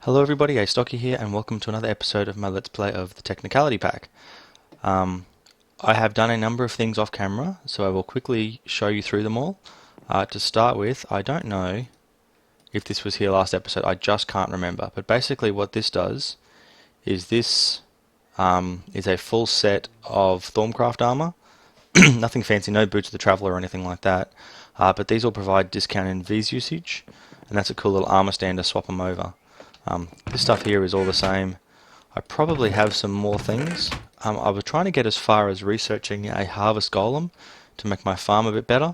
Hello everybody, Astocky here, and welcome to another episode of my Let's Play of the Technicality pack. I have done a number of things off camera, so I will quickly show you through them all. To start with, I don't know if this was here last episode, I just can't remember, but basically what this does is this is a full set of Thorncraft armor. Nothing fancy, no boots of the Traveller or anything like that, but these will provide discount in V's usage, and that's a cool little armor stand to swap them over. This stuff here is all the same. I probably have some more things. I was trying to get as far as researching a harvest golem to make my farm a bit better,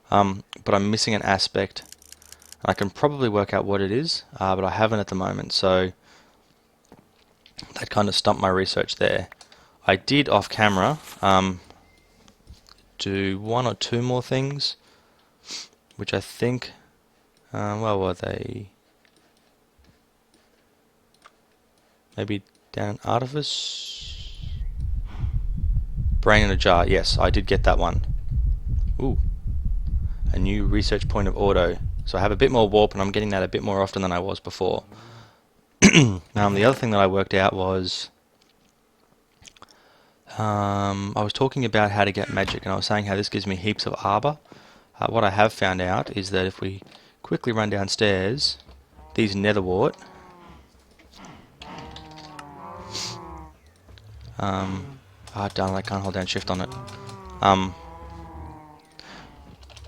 but I'm missing an aspect. I can probably work out what it is, but I haven't at the moment, so that kind of stumped my research there. I did off camera do one or two more things, which I think, well, were they? Maybe down in Artifice? Brain in a jar, yes, I did get that one. Ooh, a new research point of auto. So I have a bit more warp and I'm getting that a bit more often than I was before. The other thing that I worked out was I was talking about how to get magic, and I was saying how this gives me heaps of arbor. What I have found out is that if we quickly run downstairs, these netherwort darn, I can't hold down shift on it.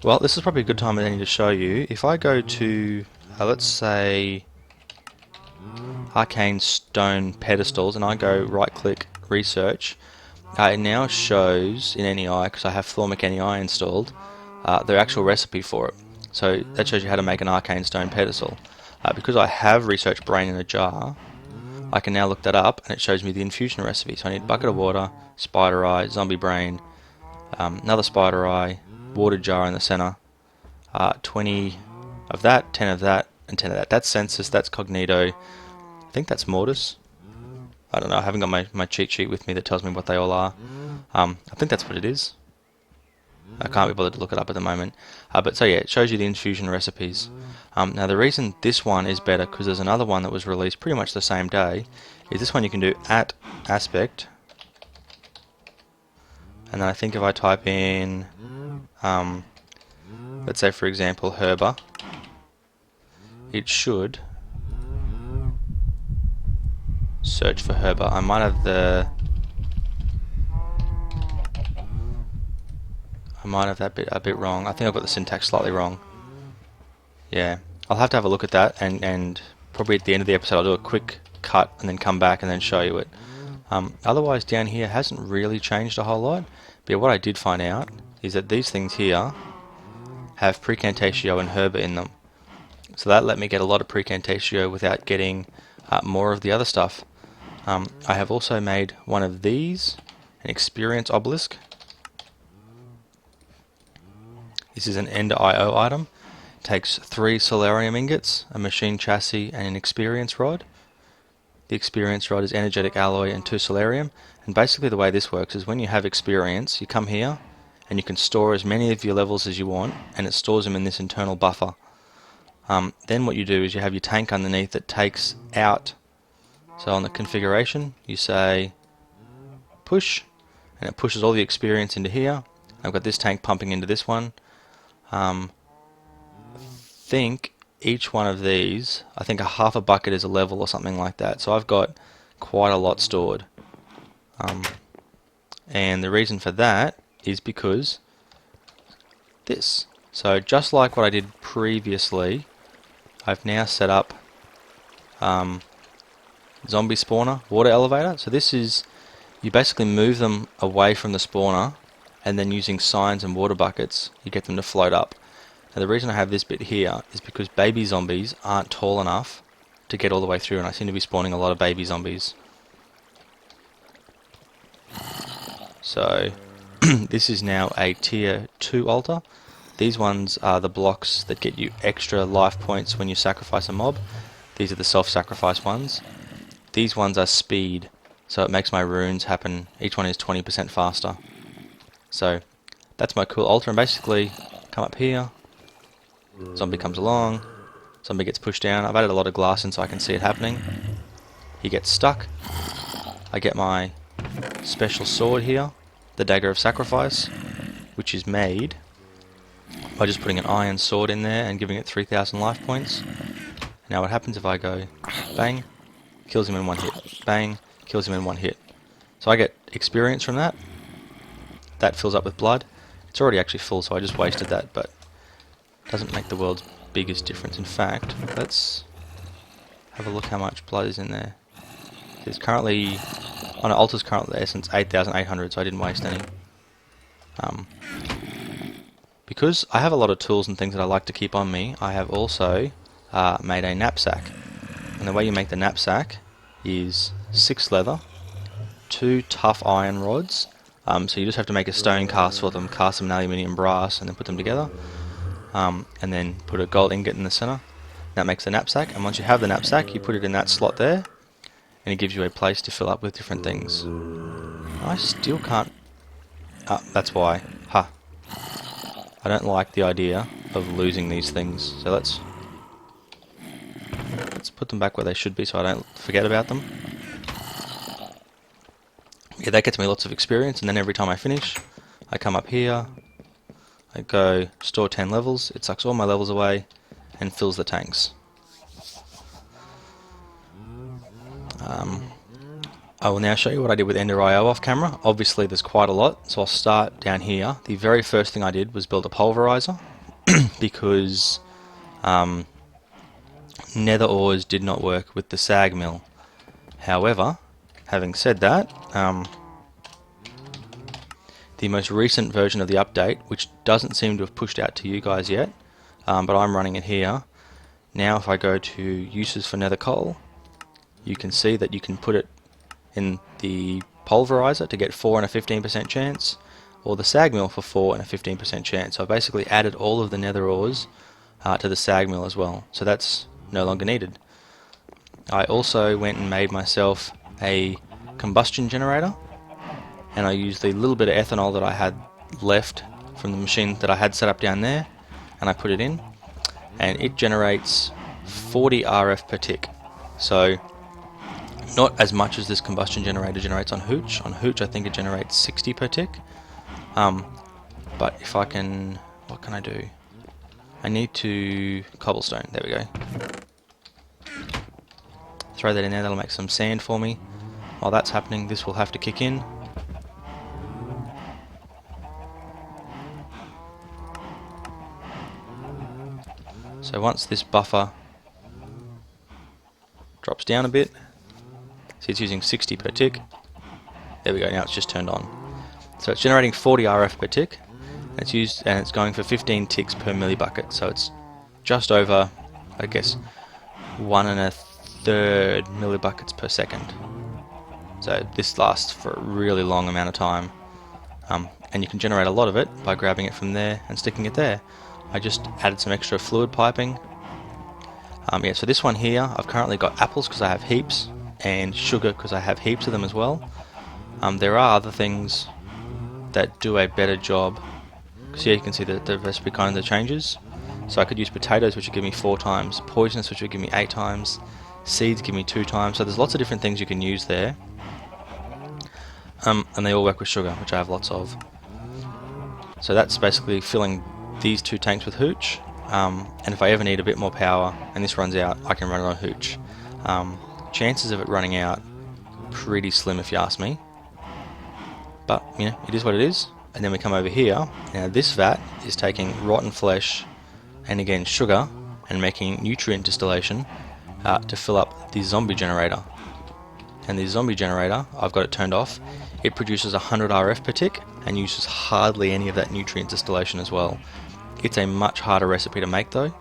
Well, this is probably a good time I need to show you. If I go to, let's say, arcane stone pedestals, and I go right click research, it now shows in NEI, because I have Thormic NEI installed, the actual recipe for it. So that shows you how to make an arcane stone pedestal. Because I have researched brain in a jar, I can now look that up and it shows me the infusion recipe. So I need a bucket of water, spider eye, zombie brain, another spider eye, water jar in the center, 20 of that, 10 of that, and 10 of that. That's Census, that's Cognito, I think that's Mortis. I don't know, I haven't got my cheat sheet with me that tells me what they all are. I think that's what it is. I can't be bothered to look it up at the moment. But so yeah, it shows you the infusion recipes. Now the reason this one is better, because there's another one that was released pretty much the same day, is this one you can do at aspect. And then I think if I type in, let's say for example herba, it should search for herba. I might have that bit a bit wrong. I think I've got the syntax slightly wrong. Yeah, I'll have to have a look at that, and probably at the end of the episode I'll do a quick cut and then come back and then show you it. Otherwise down here hasn't really changed a whole lot, but what I did find out is that these things here have Precantatio and herba in them. So that let me get a lot of Precantatio without getting more of the other stuff. I have also made one of these, an experience obelisk. This is an Ender IO item. It takes 3 solarium ingots, a machine chassis, and an experience rod. The experience rod is energetic alloy and 2 solarium. And basically the way this works is when you have experience, you come here and you can store as many of your levels as you want, and it stores them in this internal buffer. Then what you do is you have your tank underneath that takes out. So on the configuration, you say push, and it pushes all the experience into here. I've got this tank pumping into this one. I think each one of these, I think a half a bucket is a level or something like that. So I've got quite a lot stored. And the reason for that is because this. So just like what I did previously, I've now set up zombie spawner, water elevator. So this is, you basically move them away from the spawner, and then using signs and water buckets, you get them to float up. Now the reason I have this bit here is because baby zombies aren't tall enough to get all the way through, and I seem to be spawning a lot of baby zombies. So this is now a tier 2 altar. These ones are the blocks that get you extra life points when you sacrifice a mob. These are the self-sacrifice ones. These ones are speed, so it makes my runes happen. Each one is 20% faster. So that's my cool altar, and basically come up here, zombie comes along, Zombie gets pushed down. I've added a lot of glass in so I can see it happening. He gets stuck. I get my special sword here, the Dagger of Sacrifice, which is made by just putting an iron sword in there and giving it 3,000 life points. Now what happens if I go bang, kills him in one hit, bang, kills him in one hit. So I get experience from that. That fills up with blood. It's already actually full, so I just wasted that, but it doesn't make the world's biggest difference. In fact, let's have a look how much blood is in there. There's currently, on an altar's currently essence 8,800, so I didn't waste any. Because I have a lot of tools and things that I like to keep on me, I have also made a knapsack. And the way you make the knapsack is 6 leather, 2 tough iron rods. So you just have to make a stone cast for them, cast them in aluminium brass, and then put them together. And then put a gold ingot in the center. That makes the knapsack. And once you have the knapsack, you put it in that slot there, and it gives you a place to fill up with different things. I still can't. That's why. Ha. I don't like the idea of losing these things. So let's put them back where they should be so I don't forget about them. Yeah, that gets me lots of experience, and then every time I finish, I come up here, I go store 10 levels, it sucks all my levels away, and fills the tanks. I will now show you what I did with Ender.io off camera. Obviously there's quite a lot, so I'll start down here. The very first thing I did was build a pulverizer, because nether ores did not work with the sag mill. However, having said that, the most recent version of the update, which doesn't seem to have pushed out to you guys yet, but I'm running it here. Now if I go to uses for nether coal, you can see that you can put it in the pulverizer to get 4 and a 15% chance, or the sag mill for 4 and a 15% chance. So I basically added all of the nether ores to the sag mill as well, so that's no longer needed. I also went and made myself a combustion generator, and I used the little bit of ethanol that I had left from the machine that I had set up down there, and I put it in, and it generates 40 RF per tick. So not as much as this combustion generator generates on Hooch. On Hooch I think it generates 60 per tick. But if I can, what can I do? I need to cobblestone, there we go. Throw that in there, that'll make some sand for me. While that's happening, this will have to kick in. So once this buffer drops down a bit, see it's using 60 per tick, there we go, now it's just turned on. So it's generating 40 RF per tick, and it's going for 15 ticks per millibucket, so it's just over, I guess, 1 1/3 millibuckets per second. So this lasts for a really long amount of time, and you can generate a lot of it by grabbing it from there and sticking it there. I just added some extra fluid piping. Yeah, so this one here, I've currently got apples because I have heaps, and sugar because I have heaps of them as well. There are other things that do a better job, because here you can see the recipe kind of changes. So I could use potatoes, which would give me 4 times, poisonous, which would give me 8 times, seeds give me 2 times, so there's lots of different things you can use there. And they all work with sugar, which I have lots of. So that's basically filling these 2 tanks with Hooch, and if I ever need a bit more power and this runs out, I can run it on Hooch. Chances of it running out, pretty slim if you ask me, but you know, it is what it is. And then we come over here. Now this vat is taking rotten flesh and again sugar and making nutrient distillation to fill up the zombie generator. And the zombie generator, I've got it turned off. It produces 100 RF per tick and uses hardly any of that nutrient distillation as well. It's a much harder recipe to make though,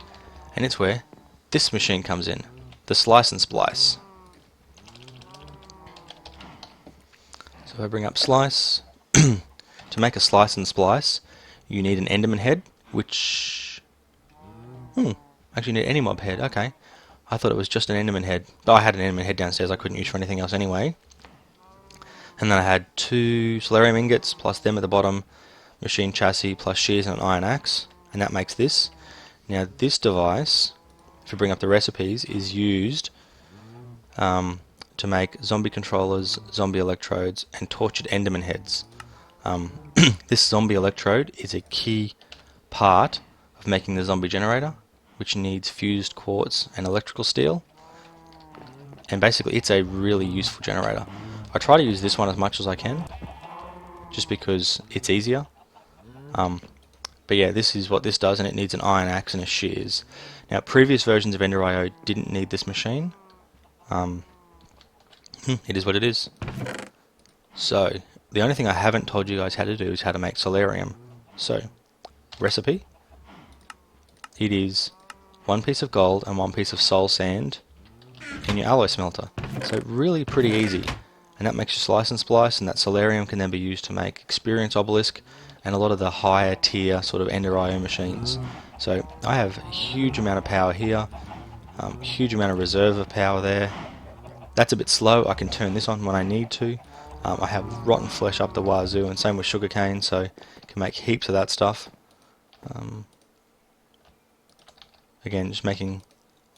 and it's where this machine comes in, the slice and splice. So if I bring up slice, to make a slice and splice, you need an Enderman head, which... actually you need any mob head, okay. I thought it was just an Enderman head. But I had an Enderman head downstairs I couldn't use for anything else anyway. And then I had 2 solarium ingots, plus them at the bottom, machine chassis, plus shears and an iron axe, and that makes this. Now this device if you bring up the recipes, is used to make zombie controllers, zombie electrodes, and tortured enderman heads. This zombie electrode is a key part of making the zombie generator, which needs fused quartz and electrical steel. And basically it's a really useful generator. I try to use this one as much as I can, just because it's easier. But yeah, this is what this does, and it needs an iron axe and a shears. Now, previous versions of Ender.io didn't need this machine. It is what it is. So, the only thing I haven't told you guys how to do is how to make solarium. So, recipe. It is 1 piece of gold and 1 piece of soul sand in your alloy smelter. So really pretty easy. And that makes you slice and splice, and that solarium can then be used to make experience obelisk and a lot of the higher tier sort of Ender.io machines. So I have a huge amount of power here, huge amount of reserve of power there. That's a bit slow. I can turn this on when I need to. I have rotten flesh up the wazoo, and same with sugarcane, so I can make heaps of that stuff. Again, just making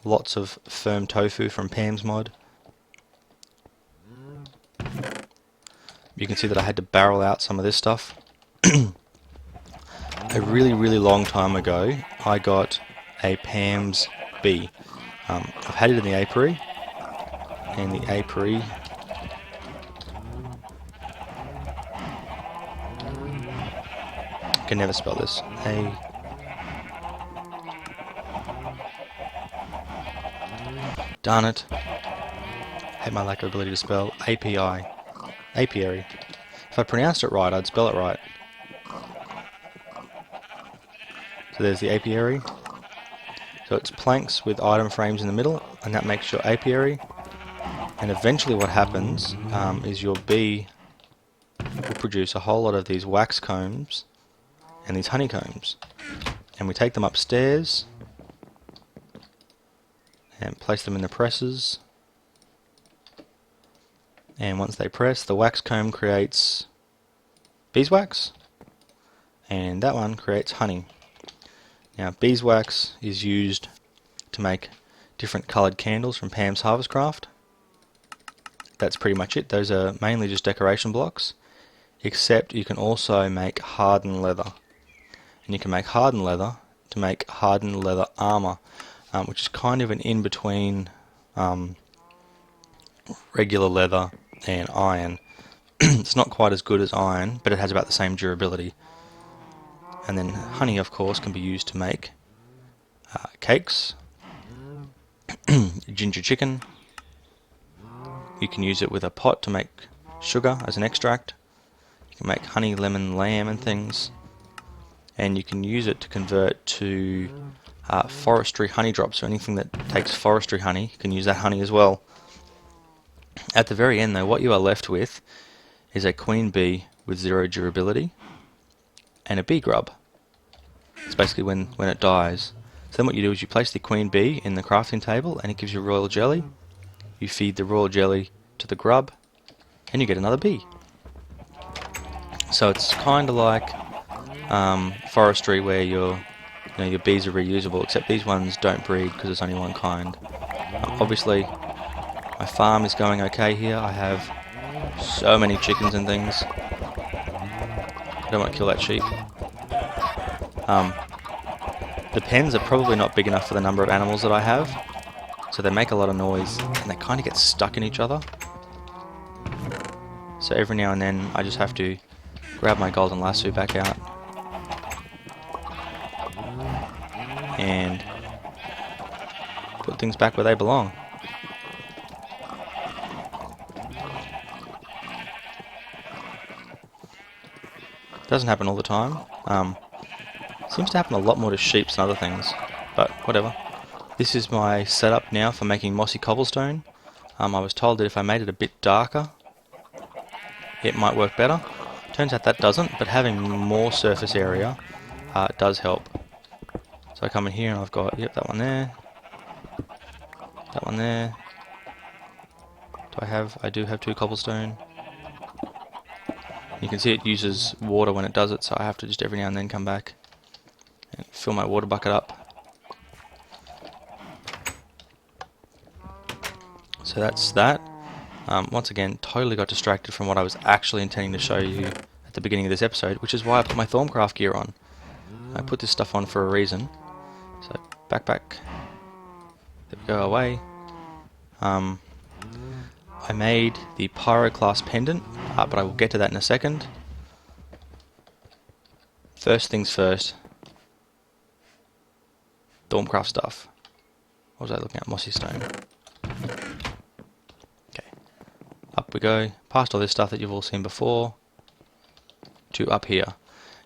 lots of firm tofu from Pam's mod. You can see that I had to barrel out some of this stuff. A really, really long time ago, I got a Pam's bee. I've had it in the apiary, and the apiary I can never spell this. Darn it. Hate my lack of ability to spell. API. Apiary. If I pronounced it right, I'd spell it right. So there's the apiary. So it's planks with item frames in the middle, and that makes your apiary. And eventually what happens is your bee will produce a whole lot of these wax combs and these honeycombs. And we take them upstairs and place them in the presses. And once they press, the wax comb creates beeswax, and that one creates honey. Now, beeswax is used to make different coloured candles from Pam's Harvest Craft. That's pretty much it. Those are mainly just decoration blocks, except you can also make hardened leather. And you can make hardened leather to make hardened leather armour, which is kind of an in-between regular leather and iron. It's not quite as good as iron, but it has about the same durability. And then honey, of course, can be used to make cakes, ginger chicken. You can use it with a pot to make sugar as an extract. You can make honey, lemon, lamb and things. And you can use it to convert to forestry honey drops, so anything that takes forestry honey, you can use that honey as well. At the very end though, what you are left with is a queen bee with 0 durability and a bee grub. It's basically when it dies. So then what you do is you place the queen bee in the crafting table, and it gives you royal jelly. You feed the royal jelly to the grub, and you get another bee. So it's kind of like forestry, where your bees are reusable, except these ones don't breed because it's only one kind. Obviously, my farm is going okay here. I have so many chickens and things. I don't want to kill that sheep. The pens are probably not big enough for the number of animals that I have, so they make a lot of noise and they kind of get stuck in each other. So every now and then I just have to grab my golden lasso back out and put things back where they belong. Doesn't happen all the time. Seems to happen a lot more to sheep than other things, but whatever. This is my setup now for making mossy cobblestone. I was told that if I made it a bit darker, it might work better. Turns out that doesn't, but having more surface area does help. So I come in here and I've got, yep, that one there, that one there. I do have 2 cobblestone. You can see it uses water when it does it, so I have to just every now and then come back and fill my water bucket up. So that's that. Once again, totally got distracted from what I was actually intending to show you at the beginning of this episode, which is why I put my Thorncraft gear on. I put this stuff on for a reason. So, backpack. There we go, away. I made the Pyroclast pendant, but I will get to that in a second. First things first. Thorncraft stuff. What was I looking at? Mossy stone. Okay. Up we go. Past all this stuff that you've all seen before. To up here.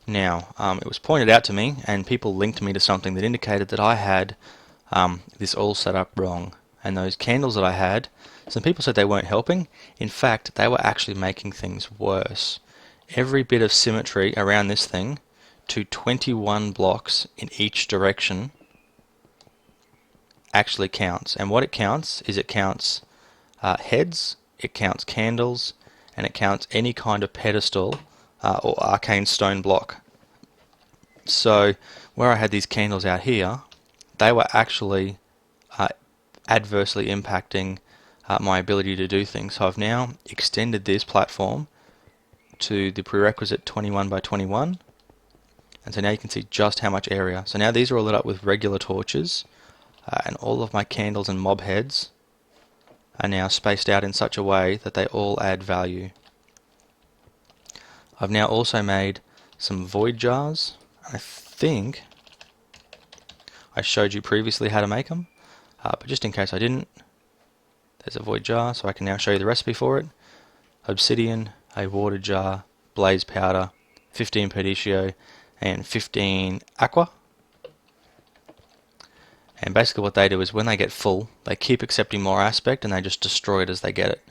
Now, it was pointed out to me, and people linked me to something that indicated that I had this all set up wrong. And those candles that I had, some people said they weren't helping. In fact, they were actually making things worse. Every bit of symmetry around this thing to 21 blocks in each direction actually counts. And what it counts is it counts heads, it counts candles, and it counts any kind of pedestal or arcane stone block. So where I had these candles out here, they were actually adversely impacting my ability to do things. So I've now extended this platform to the prerequisite 21 by 21, and so now you can see just how much area. So now these are all lit up with regular torches, and all of my candles and mob heads are now spaced out in such a way that they all add value. I've now also made some void jars. I think I showed you previously how to make them, but just in case I didn't, there's a void jar, so I can now show you the recipe for it. Obsidian, a water jar, blaze powder, 15 perdicio, and 15 aqua. And basically what they do is when they get full, they keep accepting more aspect and they just destroy it as they get it.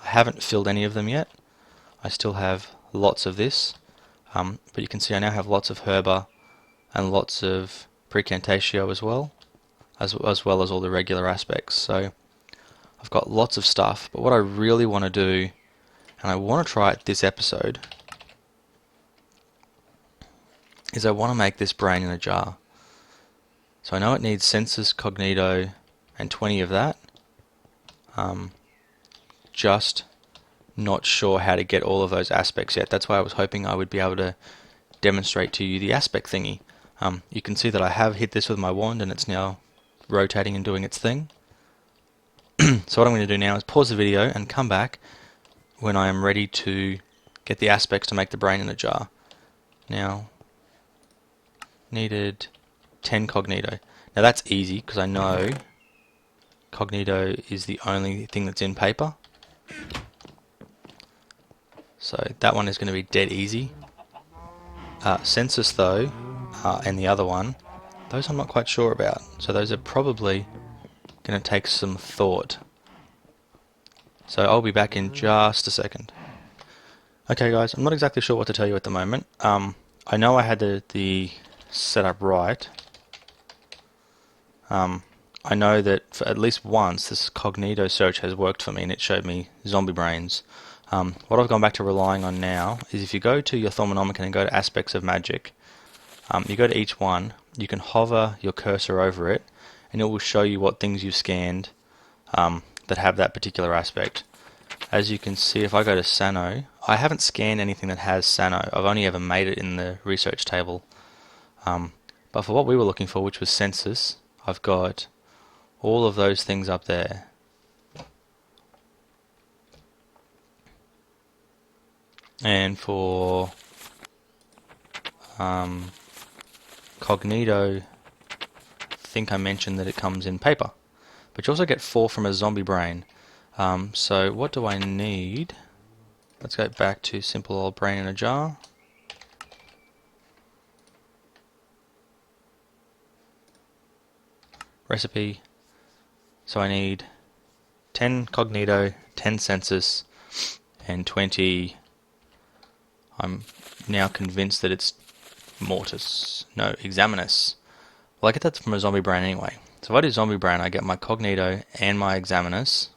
I haven't filled any of them yet. I still have lots of this, but you can see I now have lots of herba and lots of precantatio as well as all the regular aspects. So I've got lots of stuff, but what I really want to do, and I want to try it this episode, is I want to make this brain in a jar. So I know it needs sensus, cognito, and 20 of that. Just not sure how to get all of those aspects yet. That's why I was hoping I would be able to demonstrate to you the aspect thingy. You can see that I have hit this with my wand and it's now rotating and doing its thing. So what I'm going to do now is pause the video and come back when I am ready to get the aspects to make the brain in a jar. Now, needed 10 cognito. Now that's easy because I know cognito is the only thing that's in paper. So that one is going to be dead easy. Census though, and the other one, those I'm not quite sure about. So those are probably going to take some thought. So I'll be back in just a second. Okay guys, I'm not exactly sure what to tell you at the moment. I know I had the setup right. I know that for at least once this cognito search has worked for me and it showed me zombie brains. What I've gone back to relying on now is if you go to your Thaumonomicon and go to aspects of magic, you go to each one, you can hover your cursor over it and it will show you what things you've scanned that have that particular aspect. As you can see, if I go to Sano, I haven't scanned anything that has Sano. I've only ever made it in the research table. But for what we were looking for, which was census, I've got all of those things up there. And for cognito, I think I mentioned that it comes in paper. But you also get 4 from a zombie brain. So what do I need? Let's go back to simple old brain in a jar. Recipe. So I need 10 cognito, 10 census, and 20. I'm now convinced that it's mortis. No, examinus. Well, I get that from a zombie brain anyway. So if I do zombie brain, I get my cognito and my examinus.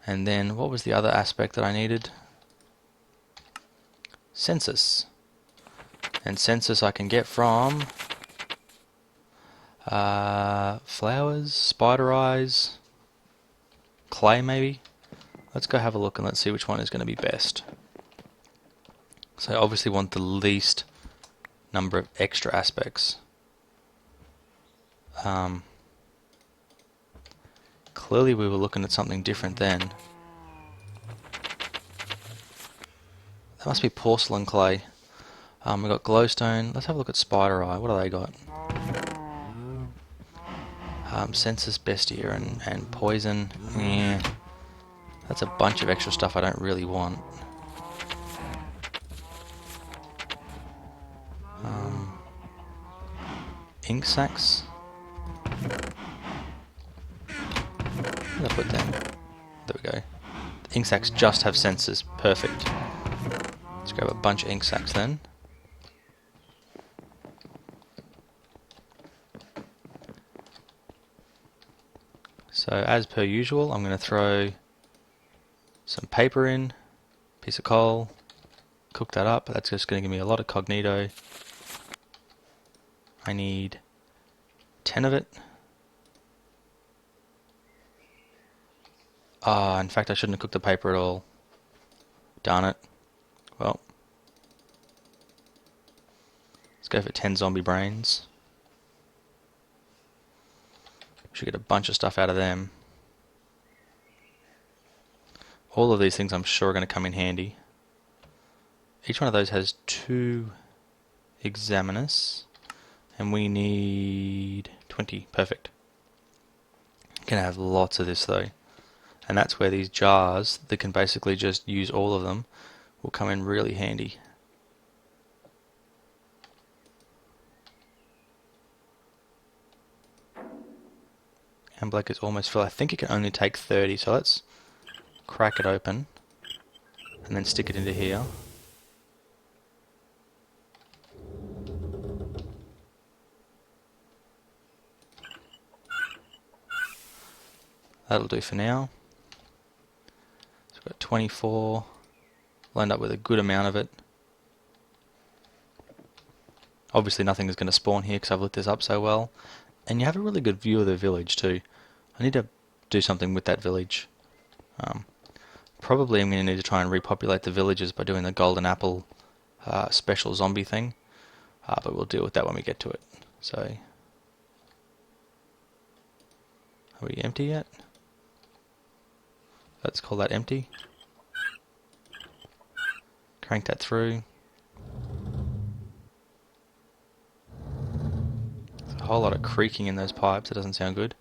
And then what was the other aspect that I needed? Census. And census I can get from flowers, spider eyes, clay maybe. Let's go have a look and let's see which one is going to be best. So I obviously want the least number of extra aspects. Clearly we were looking at something different then. That must be porcelain clay. We've got glowstone. Let's have a look at spider eye. What do they got? Sensus bestia and poison. Yeah. That's a bunch of extra stuff I don't really want. Ink sacs. Where did I put them? There we go. The ink sacs just have senses. Perfect. Let's grab a bunch of ink sacs then. So as per usual, I'm going to throw some paper in, piece of coal, cook that up. That's just going to give me a lot of cognito. I need 10 of it. In fact I shouldn't have cooked the paper at all. Darn it. Well, let's go for 10 zombie brains. Should get a bunch of stuff out of them. All of these things I'm sure are going to come in handy. Each one of those has 2 examiners, and we need 20. Perfect. Gonna have lots of this though, and that's where these jars that can basically just use all of them will come in really handy. And black is almost full. I think it can only take 30, so let's crack it open and then stick it into here. That'll do for now. So we've got 24. We'll end up with a good amount of it. Obviously nothing is going to spawn here because I've lit this up so well. And you have a really good view of the village too. I need to do something with that village. Probably I'm going to need to try and repopulate the villages by doing the golden apple special zombie thing. But we'll deal with that when we get to it. So, are we empty yet? Let's call that empty. Crank that through. There's a whole lot of creaking in those pipes. It doesn't sound good.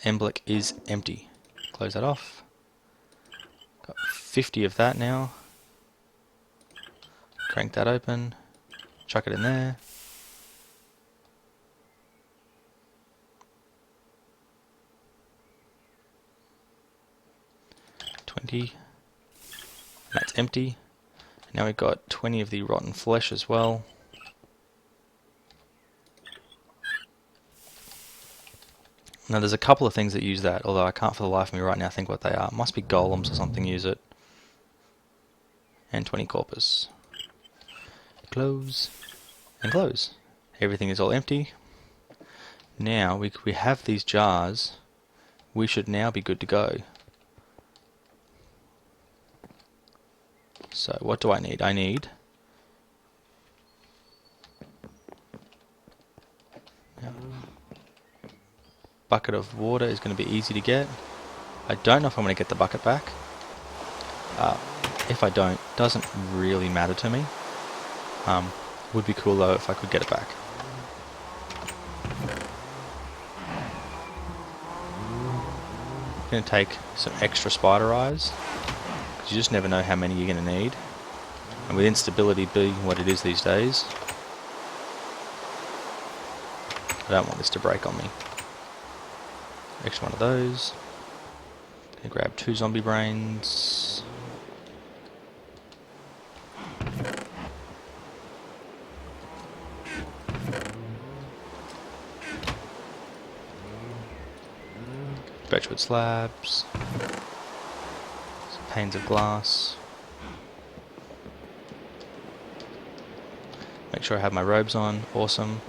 Emblick is empty. Close that off. Got 50 of that now. Crank that open. Chuck it in there. That's empty. Now we've got 20 of the rotten flesh as well. Now there's a couple of things that use that, although I can't for the life of me right now think what they are. Must be golems or something use it. And 20 corpus. Close. And close. Everything is all empty. Now we have these jars. We should now be good to go. So what do I need? I need bucket of water is going to be easy to get. I don't know if I'm going to get the bucket back. If I don't, doesn't really matter to me. Would be cool though if I could get it back. I'm going to take some extra spider eyes, because you just never know how many you're going to need. And with instability being what it is these days, I don't want this to break on me. Extra one of those. Gonna grab 2 zombie brains. Birchwood slabs. Some panes of glass. Make sure I have my robes on. Awesome.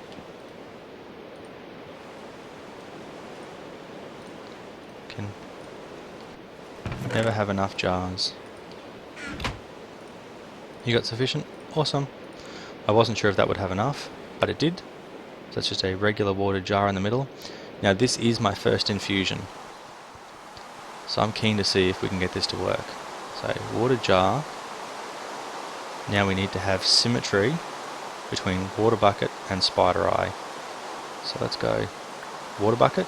Never have enough jars. You got sufficient? Awesome. I wasn't sure if that would have enough, but it did. So it's just a regular water jar in the middle. Now this is my first infusion, so I'm keen to see if we can get this to work. So water jar. Now we need to have symmetry between water bucket and spider eye. So let's go water bucket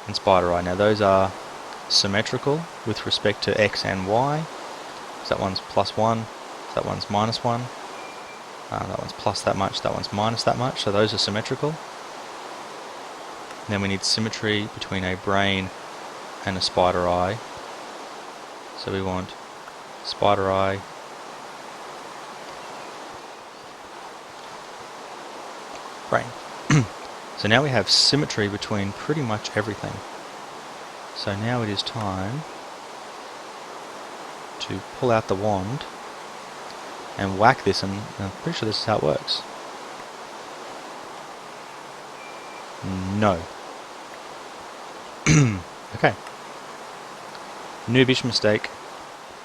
and spider eye. Now those are symmetrical with respect to X and Y. So that one's +1, that one's -1, that one's plus that much, that one's minus that much, so those are symmetrical. Then we need symmetry between a brain and a spider eye. So we want spider eye, brain. So now we have symmetry between pretty much everything. So now it is time to pull out the wand and whack this, and I'm pretty sure this is how it works. No. Okay. Noobish mistake.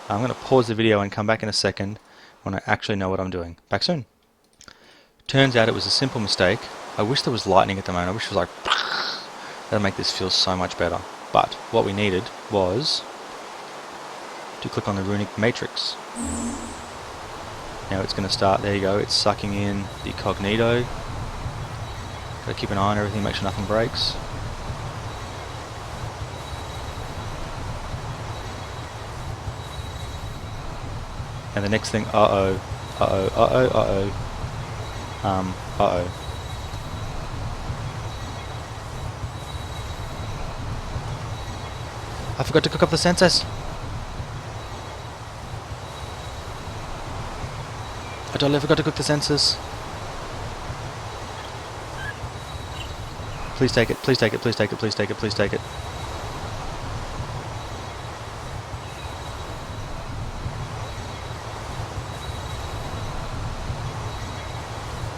I'm going to pause the video and come back in a second when I actually know what I'm doing. Back soon. Turns out it was a simple mistake. I wish there was lightning at the moment. I wish it was like... That'd make this feel so much better. But what we needed was to click on the runic matrix. Now it's going to start, there you go, it's sucking in the cognito. Got to keep an eye on everything, make sure nothing breaks. And the next thing, uh-oh. I forgot to cook up the sensors. I totally forgot to cook the sensors. Please take it, please take it, please take it, please take it, please take it.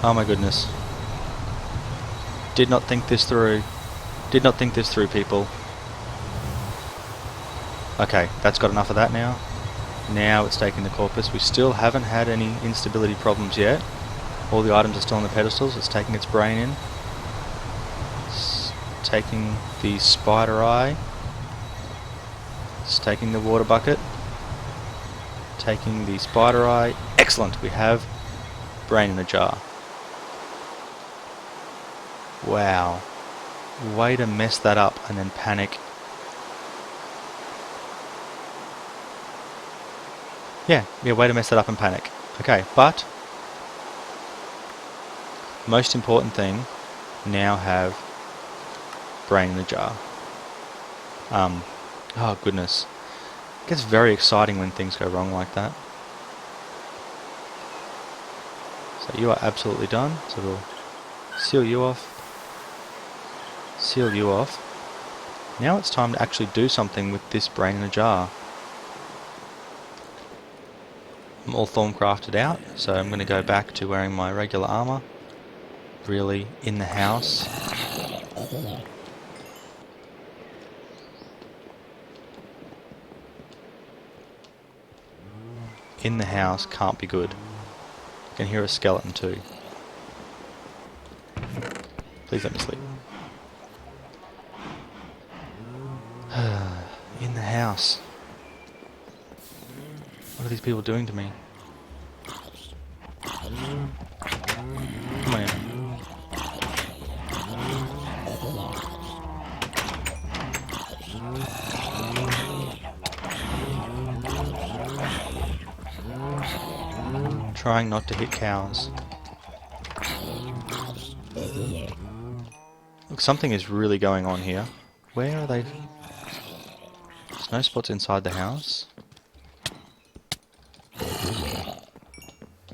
Oh my goodness. Did not think this through. Did not think this through, people. Okay, that's got enough of that now. Now it's taking the corpus. We still haven't had any instability problems yet. All the items are still on the pedestals. It's taking its brain in. It's taking the spider eye. It's taking the water bucket. Taking the spider eye. Excellent! We have brain in a jar. Wow. Way to mess that up and then panic. Yeah, way to mess that up and panic. Okay, but most important thing, now have brain in the jar. Oh goodness. It gets very exciting when things go wrong like that. So you are absolutely done. So we'll seal you off. Seal you off. Now it's time to actually do something with this brain in a jar. I'm all Thorncrafted out, so I'm going to go back to wearing my regular armor. Really, in the house. In the house can't be good. I can hear a skeleton too. Please let me sleep. In the house. What are these people doing to me? Come on in. Trying not to hit cows. Look, something is really going on here. Where are they? There's no spots inside the house.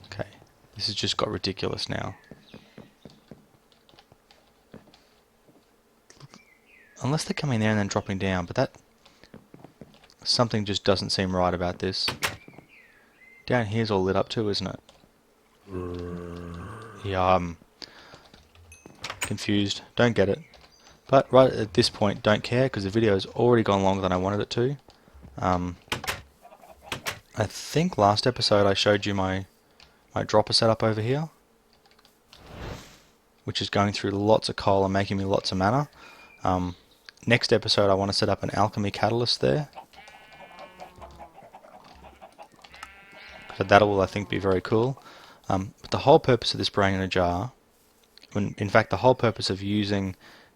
Okay, this has just got ridiculous now. Unless they're coming there and then dropping down, but that... Something just doesn't seem right about this. Down here's all lit up too, isn't it? Yeah, I'm confused. Don't get it. But right at this point, don't care because the video has already gone longer than I wanted it to. I think last episode I showed you my dropper setup over here, which is going through lots of coal and making me lots of mana. Next episode I want to set up an alchemy catalyst there. So that will, I think, be very cool. But the whole purpose of this brain in a jar, in fact the whole purpose of using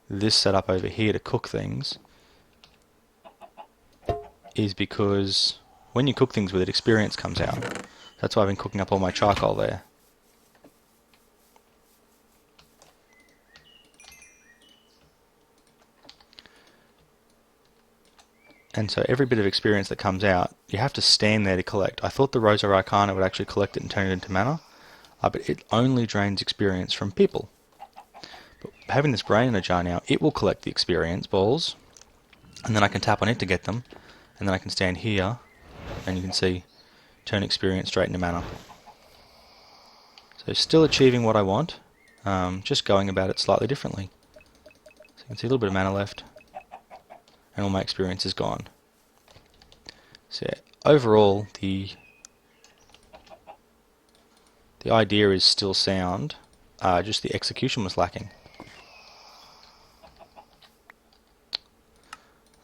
this setup over here to cook things, is because when you cook things with it, experience comes out. That's why I've been cooking up all my charcoal there. And so every bit of experience that comes out, you have to stand there to collect. I thought the Rosa Arcana would actually collect it and turn it into mana, but it only drains experience from people. But having this brain in a jar now, it will collect the experience balls, and then I can tap on it to get them, and then I can stand here, and you can see, turn experience straight into mana. So still achieving what I want, just going about it slightly differently. So you can see a little bit of mana left, and all my experience is gone. So yeah, overall, the idea is still sound, just the execution was lacking.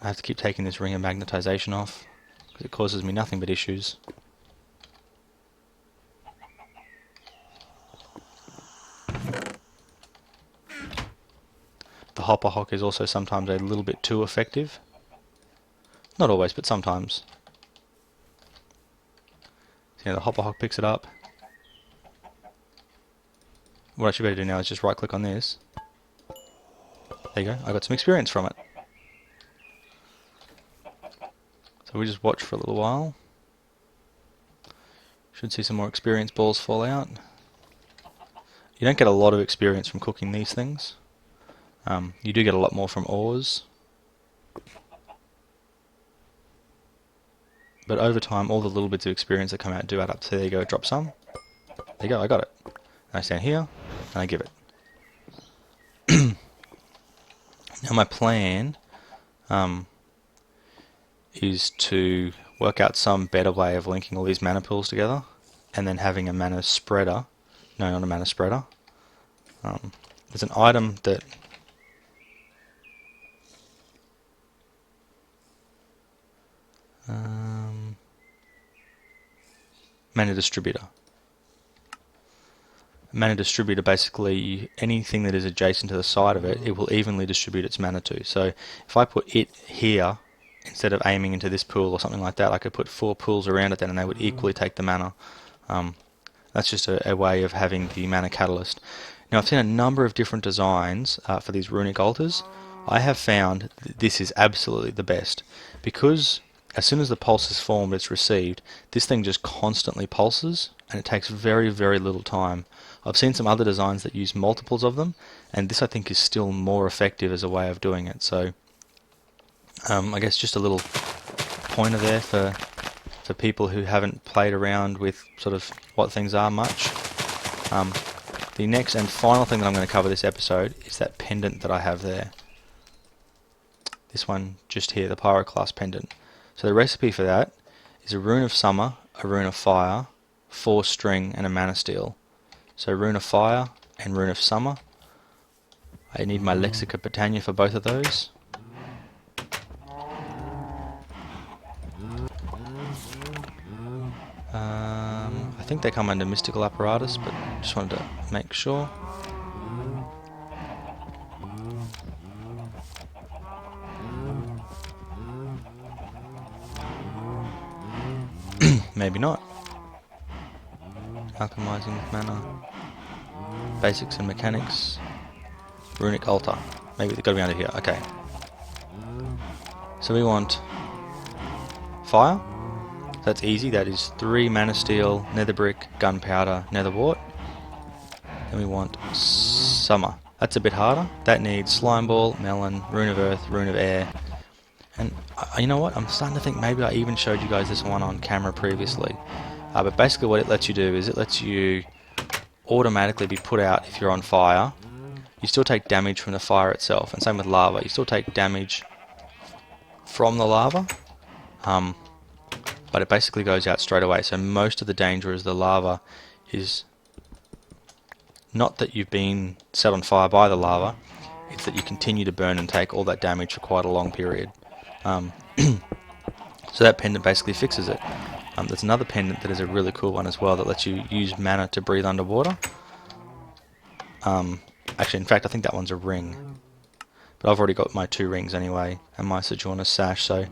I have to keep taking this ring of magnetization off, because it causes me nothing but issues. The hopper hock is also sometimes a little bit too effective. Not always, but sometimes. So yeah, the hopper hock picks it up. What I should better do now is just right click on this. There you go, I got some experience from it. So we just watch for a little while. Should see some more experience balls fall out. You don't get a lot of experience from cooking these things. You do get a lot more from ores. But over time, all the little bits of experience that come out do add up. So there you go, drop some. There you go, I got it. And I stand here, and I give it. Now my plan is to work out some better way of linking all these mana pools together, and then having a mana spreader. No, not a mana spreader. There's an item that mana distributor. Mana distributor, basically anything that is adjacent to the side of it, it will evenly distribute its mana to. So if I put it here, instead of aiming into this pool or something like that, I could put 4 pools around it then and they would equally take the mana. That's just a way of having the mana catalyst. Now I've seen a number of different designs for these runic altars. I have found this is absolutely the best, because as soon as the pulse is formed, it's received, this thing just constantly pulses, and it takes very, very little time. I've seen some other designs that use multiples of them, and this I think is still more effective as a way of doing it. So I guess just a little pointer there for people who haven't played around with sort of what things are much. The next and final thing that I'm going to cover this episode is that pendant that I have there. This one just here, the Pyroclast pendant. So the recipe for that is a rune of summer, a rune of fire, 4 string, and a mana steel. So rune of fire and rune of summer. I need my Lexica Britannia for both of those. I think they come under mystical apparatus, but just wanted to make sure. Maybe not. Alchemizing with mana. Basics and mechanics. Runic altar. Maybe they've got to be under here. Okay. So we want fire. That's easy. That is 3 mana steel, nether brick, gunpowder, nether wart. Then we want summer. That's a bit harder. That needs slime ball, melon, rune of earth, rune of air. And you know what? I'm starting to think maybe I even showed you guys this one on camera previously. But basically what it lets you do is it lets you automatically be put out if you're on fire, you still take damage from the fire itself, and same with lava. You still take damage from the lava, but it basically goes out straight away. So most of the danger is the lava is not that you've been set on fire by the lava, it's that you continue to burn and take all that damage for quite a long period. So that pendant basically fixes it. There's another pendant that is a really cool one as well that lets you use mana to breathe underwater. Actually, in fact, I think that one's a ring. But I've already got my 2 rings anyway, and my Sojourner Sash, so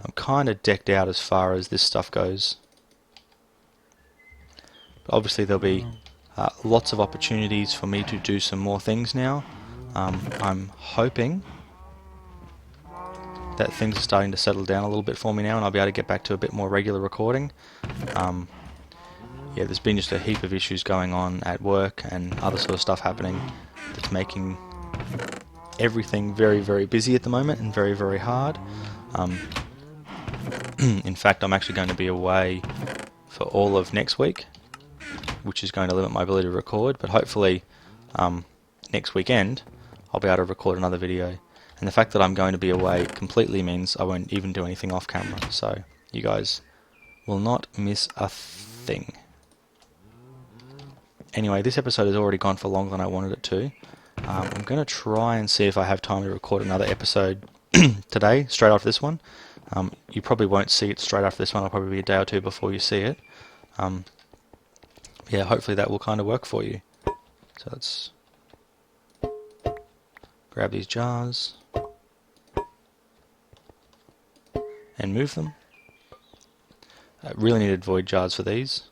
I'm kind of decked out as far as this stuff goes. But obviously there'll be lots of opportunities for me to do some more things now. I'm hoping that things are starting to settle down a little bit for me now, and I'll be able to get back to a bit more regular recording. Yeah, there's been just a heap of issues going on at work and other sort of stuff happening that's making everything very, very busy at the moment and very, very hard. In fact, I'm actually going to be away for all of next week, which is going to limit my ability to record, but hopefully next weekend I'll be able to record another video. And the fact that I'm going to be away completely means I won't even do anything off camera, so you guys will not miss a thing. Anyway, this episode has already gone for longer than I wanted it to. I'm going to try and see if I have time to record another episode today, straight after this one. You probably won't see it straight after this one, it'll probably be a day or two before you see it. Yeah, hopefully that will kind of work for you. So let's grab these jars and move them. I really needed void jars for these.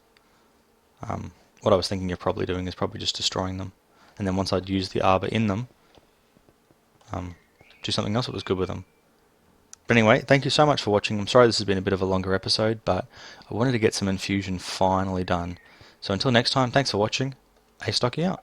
What I was thinking of probably doing is probably just destroying them, and then once I'd used the arbor in them, do something else that was good with them. But anyway, thank you so much for watching. I'm sorry this has been a bit of a longer episode, but I wanted to get some Infusion finally done. So until next time, thanks for watching. Astocky out.